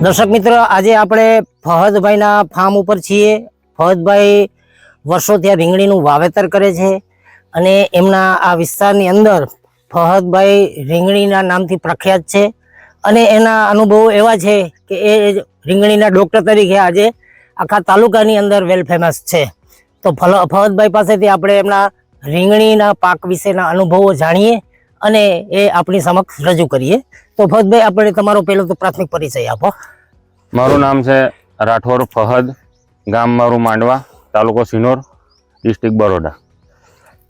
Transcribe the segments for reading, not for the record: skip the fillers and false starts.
દર્શક મિત્રો, આજે આપણે ફહદભાઈના ફાર્મ ઉપર છીએ. ફહદભાઈ વર્ષોથી આ રીંગણીનું વાવેતર કરે છે અને એમના આ વિસ્તારની અંદર ફહદભાઈ રીંગણીના નામથી પ્રખ્યાત છે અને એના અનુભવો એવા છે કે એ રીંગણીના ડોક્ટર તરીકે આજે આખા તાલુકાની અંદર વેલ ફેમસ છે. તો ફહદભાઈ પાસેથી આપણે એમના રીંગણીના પાક વિશેના અનુભવો જાણીએ અને એ આપણી સમક્ષ રજૂ કરીએ. તો ફહદભાઈ, આપણે તમારો પહેલો તો પ્રાથમિક પરિચય આપો. મારું નામ છે રાઠોડ ફહદ, ગામ મારું માંડવા, તાલુકો સિનોર, ડિસ્ટ્રિક્ટ બરોડા.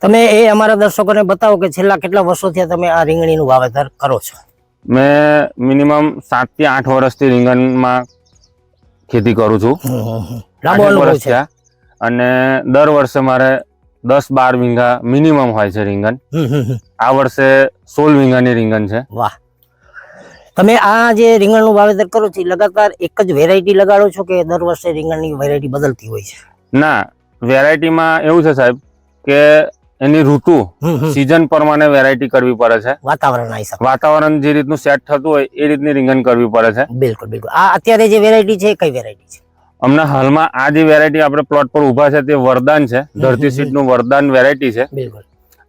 તમે એ અમારા દર્શકોને બતાવો કે છેલ્લા કેટલા વર્ષોથી તમે આ રીંગણીનું વાવેતર કરો છો? મેં મિનિમમ 7 થી 8 વર્ષથી રીંગણમાં ખેતી કરું છું. લાંબો અનુભવ છે. અને દર વર્ષે મારે 10-12 વીઘા મિનિમમ હોય છે રીંગણ. આ વર્ષે 16 વીઘાની રીંગણ છે. વાહ! તમે આ જે રીંગણનું વાવેતર કરો છો લગાતાર એક જ વેરાયટી લગાડો છો કે દર વર્ષે રીંગણની વેરાયટી બદલતી હોય છે? ના, વેરાયટીમાં એવું છે સાહેબ કે એની ઋતુ સીઝન પ્રમાણે વેરાયટી કરવી પડે છે. વાતાવરણના હિસાબે વાતાવરણ જે રીતનું સેટ થતું હોય એ રીતની રીંગણ કરવી પડે છે. બિલકુલ બિલકુલ. આ અત્યારે જે વેરાયટી છે કઈ વેરાયટી છે? હમણાં હાલમાં આ જે વેરાયટી આપણે પ્લોટ પર ઉભા છે તે વરદાન છે. ધરતી સીડનું વરદાન વેરાયટી છે. બિલકુલ.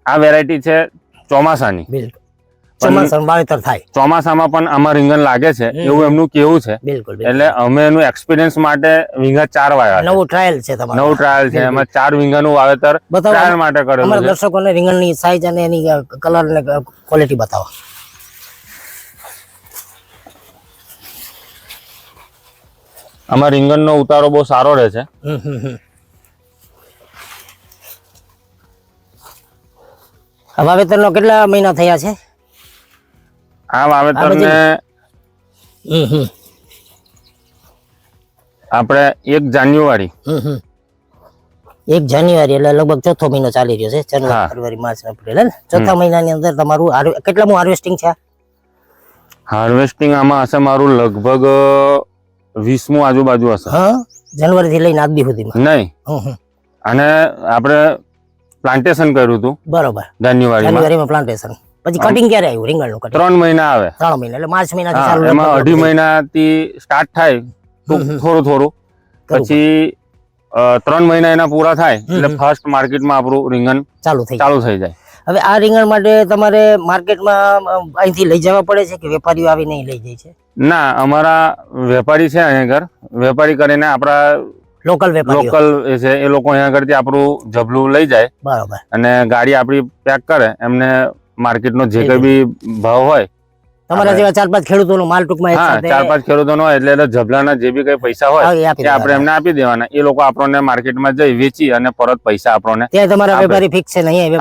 આ વેરાયટી છે ચોમાસાની. બિલકુલ. ચોમાસામાં વાવેતર થાય. ચોમાસામાં પણ આમાં રીંગણ લાગે છે એવું એમનું કેવું છે. બિલકુલ. એટલે અમે એનું એક્સપિરિયન્સ માટે વીઘા 4 વાવ્યા. નવું ટ્રાયલ છે તમારું? નવું ટ્રાયલ છે. એમાં 4 વીઘાનું વાવેતર ટ્રાયલ માટે કરેલું છે. અમારા દર્શકોને રીંગણની સાઈઝ અને એની કલર ને ક્વોલિટી બતાવો. આમાં રીંગણનો ઉતારો બહુ સારો રહે છે. આ વાવેતરનો કેટલા મહિના થયા છે? આ વાવેતરને આપણે 1 જાન્યુઆરી 1 જાન્યુઆરી એટલે લગભગ ચોથો મહિનો ચાલી રહ્યો છે. જાન્યુઆરી, ફેબ્રુઆરી, માર્ચ, એપ્રિલ. ચોથા મહિનાની અંદર તમારું કેટલામું હાર્વેસ્ટિંગ છે? હાર્વેસ્ટિંગ આમાં હશે મારું લગભગ 20મું આજુબાજુ હશે. હા, જાન્યુઆરી થી લઈને આજ દી સુધીમાં? નહીં, અને આપણે પ્લાન્ટેશન કર્યું હતું. બરોબર. જાન્યુઆરીમાં પ્લાન્ટેશન. પછી કટિંગ ક્યારે આવ્યું રીંગણનું? કટિંગ 3 મહિના આવે. 3 મહિના એટલે માર્ચ મહિનાથી ચાલુ. એમાં 2.5 મહિનાથી સ્ટાર્ટ થાય થોડું પછી 3 મહિના એના પૂરા થાય એટલે ફર્સ્ટ માર્કેટમાં આપણું રીંગણ ચાલુ થઈ જાય. હવે આ રીંગણ માટે તમારે માર્કેટમાં અહીંથી લઈ જવા પડે છે કે વેપારીઓ આવીને લઈ જાય છે? ના, અમારા વેપારી છે અહીંયા આગળ. વેપારી કરીને આપણા લોકલ છે એ લોકો અહીંયા આગળથી આપણું જબલું લઈ જાય. બરોબર. અને ગાડી આપણી પેક કરે, એમને માર્કેટનો જે કઈ બી ભાવ હોય, તમારા જેવા 4-5 ખેડૂતોનો માલ ટૂંકમાં 4-5 ખેડૂતોનો હોય એટલે જબલાના જે બી કઈ પૈસા હોય એ આપણે એમને આપી દેવાના. એ લોકો આપણને માર્કેટમાં જઈ વેચી અને પરત પૈસા આપણને. ત્યાં તમારા વેપારી ફિક્સ છે? નહીં,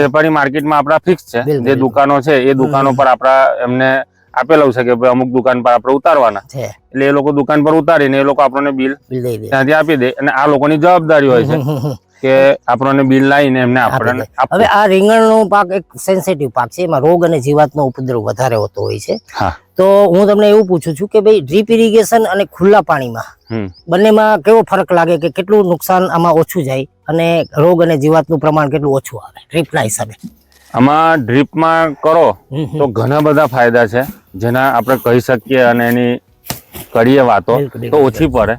વેપારી માર્કેટમાં આપણા ફિક્સ છે. જે દુકાનો છે એ દુકાનો પર આપણા એમને આપેલું છે કે અમુક દુકાન પર આપણે ઉતારવાના છે. એટલે એ લોકો દુકાન પર ઉતારીને એ લોકો આપણને બિલ ત્યાંથી આપી દે અને આ લોકોની જવાબદારી હોય છે કે આપણને બિલ લાવીને એમને આપણને. હવે આ રીંગણનો પાક એક સેન્સિટિવ પાક છે, એમાં રોગ અને જીવાતનો ઉપદ્રવ વધારે હોતો હોય છે. તો હું તમને એવું પૂછું છું કે ભાઈ ડ્રીપ ઇરિગેશન અને ખુલ્લા પાણીમાં બંનેમાં કેવો ફરક લાગે, કે કેટલું નુકસાન આમાં ઓછું જાય અને રોગ અને જીવાતનું પ્રમાણ કેટલું ઓછું આવે ડ્રીપના હિસાબે? આમાં ડ્રીપમાં કરો તો ઘણા બધા ફાયદા છે જેના આપણે કહી શકીએ અને એની કરીએ વાતો તો ઓછી પડે.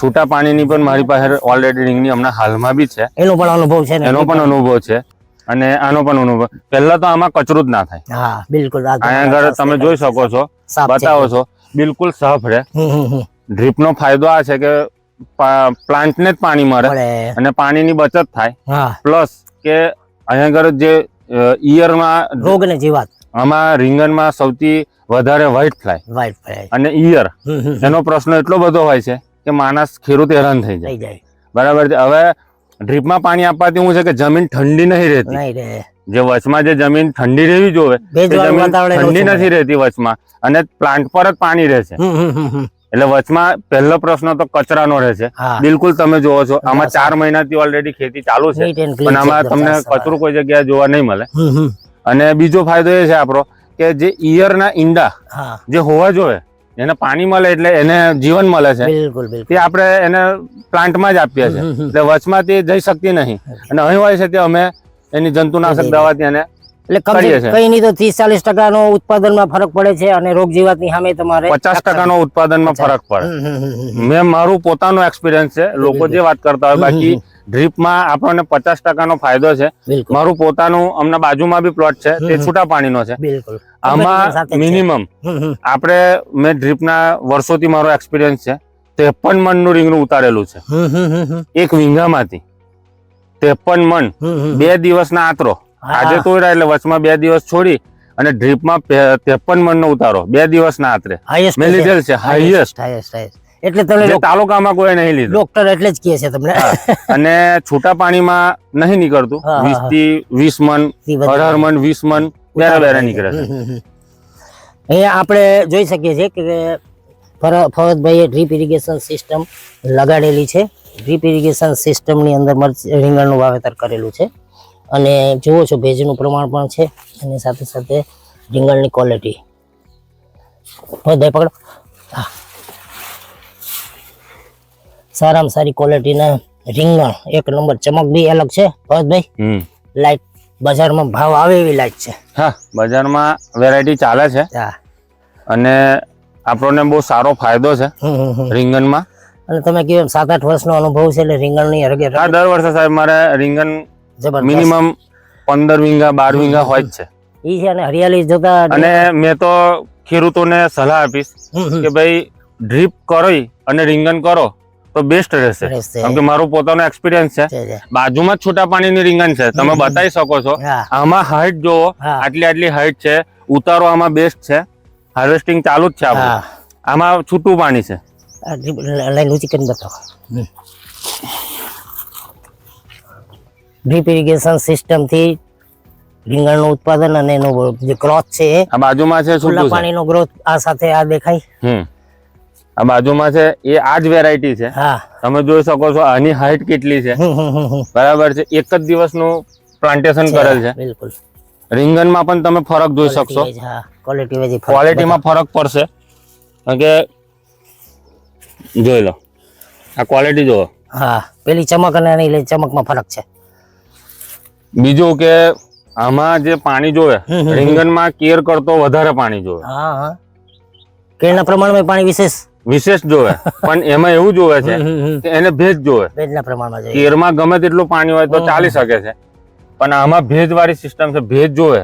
છૂટા પાણીની પણ મારી પાસે ઓલરેડી રીંગણી હમણાં હાલમાં બી છે. એનો પણ અનુભવ છે અને આનો પણ અનુભવ. પહેલા તો આમાં કચરું જ ના થાય. હા, બિલકુલ. અહીંયા આગળ તમે જોઈ શકો છો, બતાવો છો, બિલકુલ સાફ રહે. ડ્રીપ નો ફાયદો આ છે કે પ્લાન્ટને જ પાણી મળે અને પાણીની બચત થાય. પ્લસ કે અહીંયા આગળ જે ઈયરમાં રોગ અને જીવાત, આમાં રીંગણમાં સૌથી વધારે વ્હાઇટ ફ્લાય અને ઈયર, એનો પ્રશ્ન એટલો બધો હોય છે કે માણસ ખેડૂત હેરાન થઈ જાય. બરાબર છે. હવે ડ્રીપમાં પાણી આપવાથી શું છે કે જમીન ઠંડી નહીં રહેતી. જે વચમાં જે જમીન ઠંડી રહેવી જોઈએ ઠંડી નથી રહેતી વચમાં, અને પ્લાન્ટ પર જ પાણી રહે છે. એટલે વચમાં પહેલો પ્રશ્ન તો કચરાનો રહે છે. બિલકુલ તમે જોવો છો આમાં 4 મહિનાથી ઓલરેડી ખેતી ચાલુ છે પણ આમાં તમને કચરું કોઈ જગ્યાએ જોવા નહીં મળે. અને બીજો ફાયદો એ છે આપણો કે જે ઈયરના ઈંડા જે હોવા જોઈએ એને પાણી મળે એટલે એને જીવન મળે છે, તે આપણે એને પ્લાન્ટમાં જ આપીએ છીએ. એટલે વચમાં તે જઈ શકતી નહીં અને અહીં હોય છે તે અમે એની જંતુનાશક દવાથી એને એટલે કરીએ છીએ. કઈ નહીં તો 30-40% નો ઉત્પાદનમાં ફરક પડે છે અને રોગ જીવાતની સામે તમારે 50% નો ઉત્પાદનમાં ફરક પડે. મેં મારું પોતાનો એક્સપિરિયન્સ છે, લોકો જે વાત કરતા હોય, બાકી ડ્રીપમાં આપણને 50% નો ફાયદો છે. બિલકુલ મારું પોતાનું હમણાં બાજુમાં બી પ્લોટ છે, તે છૂટા પાણીનો છે. બિલકુલ આમાં મિનિમમ આપણે મેં ડ્રીપના વર્ષોથી મારો એક્સપિરિયન્સ છે, 53 મણનું રીંગણું ઉતારેલું છે એક વીંગામાંથી. 53 મણ 2 દિવસના આતરો, આજે તોડ્યા એટલે વચમાં 2 દિવસ છોડી અને ડ્રીપમાં 53 મણનો ઉતારો 2 દિવસના આતરે મેં લીધેલ છે. હાઈએસ્ટ એટલે તમે તાલુકામાં કોઈ નહીં લીધું. ડોક્ટર એટલે જ કહે છે તમને. અને છૂટા પાણીમાં નહીં નીકળતું. 20 થી 20 મણ, 18 મણ, 20 મણ બેરા નીકળે છે. અહીંયા આપણે જોઈ શકીએ છીએ કે ફરહતભાઈએ ડ્રીપ ઇરિગેશન સિસ્ટમ લગાડેલી છે. ડ્રીપ ઇરિગેશન સિસ્ટમની અંદર રીંગણનું વાવેતર કરેલું છે અને જુઓ છો ભેજનું પ્રમાણ પણ છે અને સાથે સાથે રીંગણની ક્વોલિટી. ફરહતભાઈ પકડો. હા, સારામાં સારી ક્વોલિટીના રીંગણ, એક નંબર. ચમક બી અલગ છે ફરહતભાઈ. લાઈટ બજારમાં ભાવ આવે એવી લાઈટ છે. હા, બજારમાં વેરાયટી ચાલે છે અને આપણને બહુ સારો ફાયદો છે રીંગણમાં. અને તમે કહ્યું 7-8 વર્ષનો અનુભવ છે એટલે રીંગણની હરગે હા, દર વર્ષે સાહેબ મારે રીંગણ મિનિમમ 15 વીંગા 12 વીંગા હોય જ છે. ઈ છે અને હરિયાળી જોતા. અને મેં તો ખેડૂતોને સલાહ આપીશ કે ભાઈ ડ્રીપ કરો અને રીંગણ કરો તો બેસ્ટ રહેશે. કેમ કે મારું પોતાનો એક્સપિરિયન્સ છે. બાજુમાં જ છૂટા પાણીની રીંગણ છે, તમે બતાવી શકો છો. આમાં હાઈટ જોવો, આટલી હાઈટ છે. ઉતારો આમાં બેસ્ટ છે. હાર્વેસ્ટિંગ ચાલુ જ છે આપણું. આમાં છૂટું પાણી છે. લાઈન ઊંચી કરીને બતાવો. ડ્રીપ ઇરિગેશન સિસ્ટમ થી રીંગણનું ઉત્પાદન અને એનો જે ગ્રોથ છે આ બાજુમાં છે, છૂટું પાણીનો ગ્રોથ આ સાથે આ દેખાય. આ બાજુમાં છે એ આ જ વેરાયટી છે. તમે જોઈ શકો છો આની હાઈટ કેટલી છે. બરાબર છે. એક જ દિવસનું પ્લાન્ટેશન કરેલ છે. બિલકુલ. રીંગણમાં પણ તમે ફરક જોઈ શકશો. ક્વોલિટીમાં ફરક પડશે. કે જોઈ લો આ ક્વોલિટી જોવો. હા, પેલી ચમક અને આની ચમકમાં ફરક છે. બીજું કે આમાં જે પાણી જોવે, રીંગણમાં કેર કરતો વધારે પાણી જોવે. હા, કેરના પ્રમાણમાં પાણી વિશેષ જોવે. પણ એમાં એવું જોવે છે કે એને ભેજ જોવે. ભેજના પ્રમાણમાં જોઈએ. કેરમાં ગમે તેટલું પાણી હોય તો ચાલી શકે છે, પણ આમાં ભેજ વાળી સિસ્ટમ છે. ભેજ જોવે,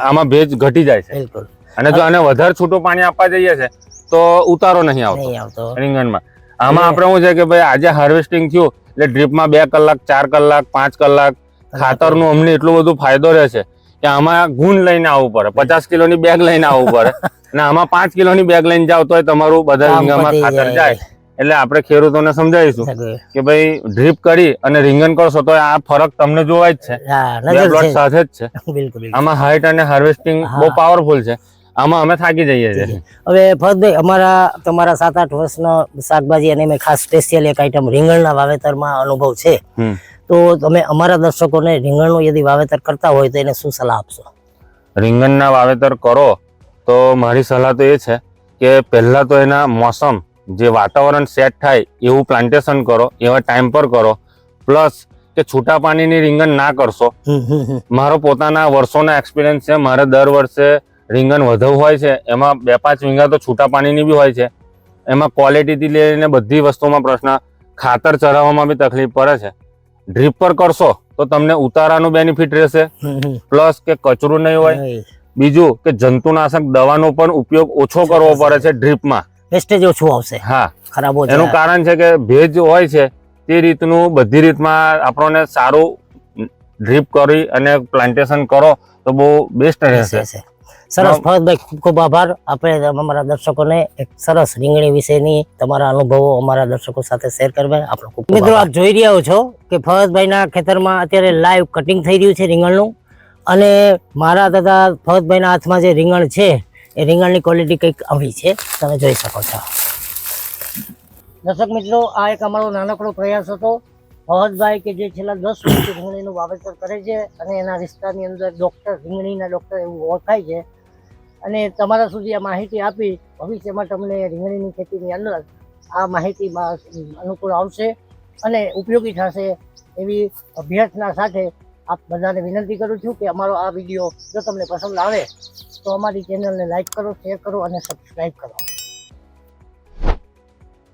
આમાં ભેજ ઘટી જાય છે. બિલકુલ. અને જો આને વધારે છૂટું પાણી આપવા જઈએ છે તો ઉતારો નહીં આવતો રીંગણમાં. આમાં આપણે શું છે કે ભાઈ આજે હાર્વેસ્ટિંગ થયું એટલે ડ્રીપમાં 2 કલાક 4 કલાક 5 કલાક ખાતરનું અમને એટલો બધો ફાયદો રહેશે કે આમાં ગુણ લઈને આવવું પડે. 50 કિલોની બેગ લઈને આવવું પડે અને આમાં 5 કિલોની બેગ લઈને જાવ તો તમારું બધા રીંગણમાં ખાતર જાય. એટલે આપણે ખેડૂતોને સમજાવીશું કે ભાઈ ડ્રીપ કરી અને રીંગણ કરશો તો આ ફરક તમને જોવાય જ છે. સાથે જ છે. આમાં હાઈટ અને હાર્વેસ્ટિંગ બહુ પાવરફુલ છે. આમાં અમે થાકી જઈએ છીએ. હવે ફરહતભાઈ, તમારા 7-8 વર્ષનો શાકભાજી અને મેં ખાસ સ્પેશિયલ એક આઈટમ રીંગણના વાવેતરમાં અનુભવ છે, તો તમે અમારા દર્શકોને રીંગણનું યદિ વાવેતર કરતા હોય તો એને શું સલાહ આપશો? રીંગણના વાવેતર કરો તો મારી સલાહ તો એ છે કે પહેલા તો એના મોસમ જે વાતાવરણ સેટ થાય એવું પ્લાન્ટેશન કરો, એવા ટાઈમ પર કરો. પ્લસ કે છૂટા પાણીની રીંગણ ના કરશો. મારો પોતાના વર્ષોના એક્સપિરિયન્સ છે. મારે દર વર્ષે રીંગણ વધુ હોય છે, એમાં 2-5 વીંગા તો છૂટા પાણીની બી હોય છે. એમાં ક્વોલિટીથી લઈને બધી વસ્તુમાં પ્રશ્ન, ખાતર ચરાવવામાં બી તકલીફ પડે છે. ડ્રીપ પર કરશો તો તમને ઉતારાનું બેનિફિટ રહેશે, પ્લસ કે કચરું નહીં હોય. બીજું કે જંતુનાશક દવાનો પણ ઉપયોગ ઓછો કરવો પડે છે ડ્રીપમાં. વેસ્ટેજ ઓછું આવશે. હા, ખરાબ. એનું કારણ છે કે ભેજ હોય છે તે રીતનું બધી રીતમાં આપણને સારું ડ્રીપ કરી અને પ્લાન્ટેશન કરો તો બહુ બેસ્ટ રહેશે. સરસ ફરહતભાઈ, ખૂબ ખૂબ આભાર. આપણે અમારા દર્શકોને એક સરસ રીંગણી વિશેની તમારા અનુભવો અમારા દર્શકો સાથે શેર કરવા આપણો ખૂબ મિત્રો આપ જોઈ રહ્યા છો કે ફરહતભાઈના ખેતરમાં અત્યારે લાઈવ કટિંગ થઈ રહ્યું છે રીંગણનું. અને મારા તથા ફરહતભાઈના હાથમાં જે રીંગણ છે એ રીંગણની ક્વોલિટી કંઈક આવી છે, તમે જોઈ શકો છો. દર્શક મિત્રો, આ એક અમારો નાનકડો પ્રયાસ હતો. ફરહતભાઈ કે જે છેલ્લા 10 વર્ષથી રીંગણીનું વાવેતર કરે છે અને એના વિસ્તારની અંદર રીંગણીના ડોક્ટર એવું ઓળખાય છે, અને તમારા સુધી આ માહિતી આપી. ભવિષ્યમાં તમને રીંગણીની ખેતીની અંદર આ માહિતીમાં અનુકૂળ આવશે અને ઉપયોગી થશે એવી અભ્યર્થના સાથે આપ બધાને વિનંતી કરું છું કે અમારો આ વિડીયો જો તમને પસંદ આવે તો અમારી ચેનલને લાઈક કરો, શેર કરો અને સબસ્ક્રાઈબ કરો.